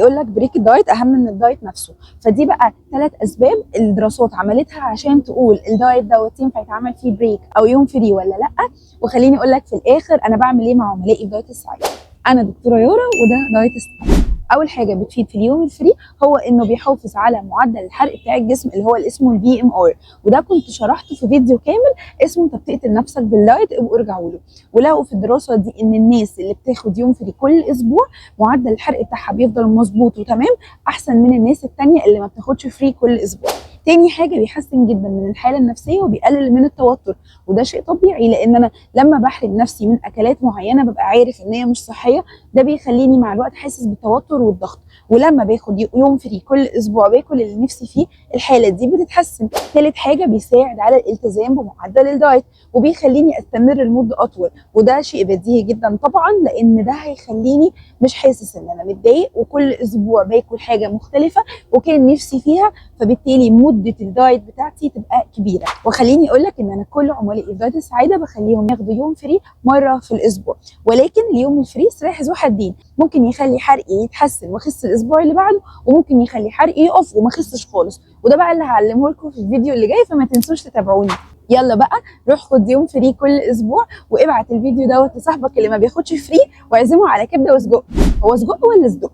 بيقول لك بريك الدايت اهم من الدايت نفسه. فدي بقى 3 اسباب الدراسات عملتها عشان تقول الدايت دوت ينفع يتعمل فيه بريك او يوم فري ولا لا. وخليني اقول لك في الاخر انا بعمل ايه مع عملائي في دايت السعيد. انا دكتوره يارا وده دايت السعيد. اول حاجه بتفيد في اليوم الفري هو انه بيحافظ على معدل الحرق بتاع الجسم اللي هو اللي اسمه البي ام ار، وده كنت شرحته في فيديو كامل اسمه انت بتقتل نفسك بالدايت، ابقوا ارجعوا له. ولقوا في الدراسه دي ان الناس اللي بتاخد يوم فري كل اسبوع معدل الحرق بتاعها بيفضل مظبوط وتمام احسن من الناس التانيه اللي ما بتاخدش فري كل اسبوع. تاني حاجه بيحسن جدا من الحاله النفسيه وبيقلل من التوتر، وده شيء طبيعي لان انا لما بحرم نفسي من اكلات معينه ببقى عارف ان هي مش صحيه، ده بيخليني مع الوقت حاسس بالتوتر والضغط. ولما باخد يوم فري كل اسبوع باكل اللي نفسي فيه الحاله دي بتتحسن. ثالث حاجه بيساعد على الالتزام بمعدل الدايت وبيخليني استمر لمده اطول، وده شيء بديهي جدا طبعا لان ده هيخليني مش حاسس ان انا متضايق وكل اسبوع باكل حاجه مختلفه وكان نفسي فيها، فبالتالي مده الدايت بتاعتي تبقى كبيره. وخليني اقول لك ان انا كل عملائي في دايت السعاده بخليهم ياخدوا يوم فري مره في الاسبوع، ولكن اليوم الفري سلاح ذو حدين، ممكن يخلي حرقي يتحسن واخس الاسبوع اللي بعده وممكن يخلي حرقي يقف وما اخسش خالص، وده بقى اللي هعلمه لكم في الفيديو اللي جاي، فما تنسوش تتابعوني. يلا بقى روح خد يوم فري كل اسبوع وابعت الفيديو دوت لصاحبك اللي ما بياخدش فري واعزمه على كبده وسجق. هو سجق ولا صدق؟